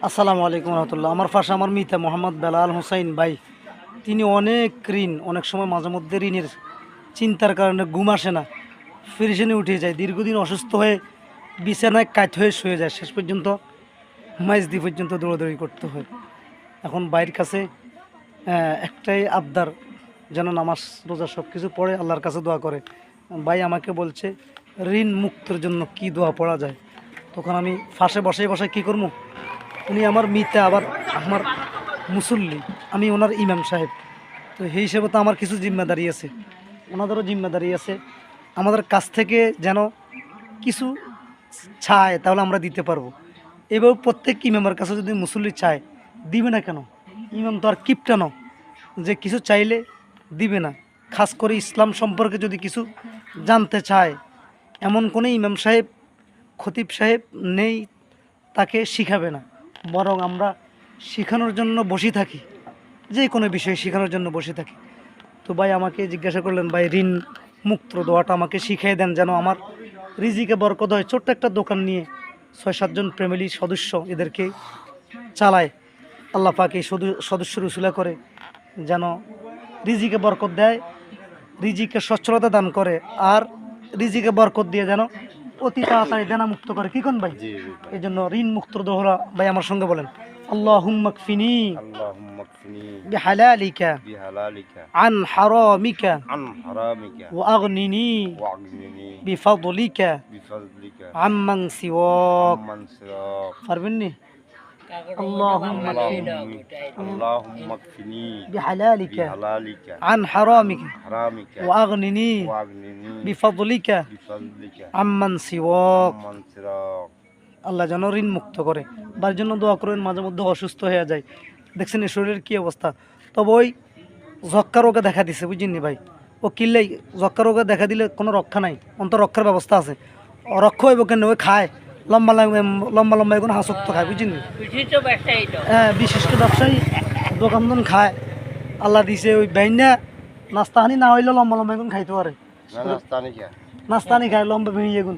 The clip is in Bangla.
আসসালামু আলাইকুম রহমতুল্লাহ। আমার পাশে আমার মিতা মোহাম্মদ বেলাল হোসাইন ভাই, তিনি অনেক ঋণ, অনেক সময় মাঝে মধ্যে ঋণের চিন্তার কারণে ঘুম আসে না, ফিরিশনে উঠে যায়, দীর্ঘদিন অসুস্থ হয়ে বিছানায় কাত হয়ে শুয়ে যায়, শেষ পর্যন্ত মাইজদি পর্যন্ত দৌড়াদৌড়ি করতে হয়। এখন বাইরের কাছে একটাই আবদার, যেন নামাজ রোজা সব কিছু পড়ে আল্লাহর কাছে দোয়া করে। ভাই আমাকে বলছে ঋণ মুক্তের জন্য কি দোয়া পড়া যায়। তখন আমি ফাঁসে বসে বসে কী করবো, উনি আমার মিতা, আবার আমার মুসল্লি, আমি ওনার ইমাম সাহেব, তো সেই হিসেবে তো আমার কিছু জিম্মাদারি আছে, ওনাদেরও জিম্মাদারি আছে। আমাদের কাছ থেকে যেন কিছু চায় তাহলে আমরা দিতে পারবো। এবার প্রত্যেক ইমামের কাছে যদি মুসল্লি চায়, দিবে না কেন? ইমাম তো আর কিপটানো যে কিছু চাইলে দিবে না। খাস করে ইসলাম সম্পর্কে যদি কিছু জানতে চায়, এমন কোনো ইমাম সাহেব, খতিব সাহেব নেই তাকে শিখাবে না, বরং আমরা শেখানোর জন্য বসে থাকি, যে কোনো বিষয়ে শেখানোর জন্য বসে থাকি। তো ভাই আমাকে জিজ্ঞাসা করলেন, ভাই ঋণ মুক্ত দোয়াটা আমাকে শিখিয়ে দেন যেন আমার রিজিকে বরকত হয়। ছোট্ট একটা দোকান নিয়ে 6-7 জন ফ্যামিলি সদস্য, এদেরকে চালায়। আল্লাহ পাক এই সদস্য রসুলা করে যেন রিজিকে বরকত দেয়, রিজিকে সচ্ছলতা দান করে, আর রিজিকে বরকত দিয়ে যেন অতি তাড়াতাড়ি দেনা মুক্ত করে। কি কোন ভাই? এই জন্য ঋণ মুক্ত দোহরা ভাই আমার সঙ্গে বলেন, আল্লাহুম্মা কফিনি বিহালালিকা আন হারামিকা ওয়া আগনিনি বিফাদলিকা আম্মান সিওয়াক। পারবেন নি? اللهم اكفني بحلالك عن حرامك واغنني بفضلك عمن سواك। আল্লাহ যেন ঋণ মুক্ত করে। তার জন্য দোয়া করবেন। মাঝে মধ্যে অসুস্থ হয়ে যায়, দেখছেন এই শরীরের কী অবস্থা। তবে ওই যক্কা রোগে দেখা দিছে, বুঝিনি ভাই, ও কিনলেই যক্কা রোগে দেখা দিলে কোনো রক্ষা নাই, অন্তর রক্ষার ব্যবস্থা আছে। রক্ষা হইব কেন? ওই খায় লম্বা লম্বা লম্বা এখন হাসক্ত খায়, বুঝিনি? হ্যাঁ, বিশিষ্ট ব্যবসায়ী দোকানদান খায়। আল্লাহ দিছে ওই বাইনা নাস্তাহানি না হইলে লম্বা লম্বা এখন খাইতে পারে, নাস্তাহানি খায় লম্বা ভেঙে এগুন।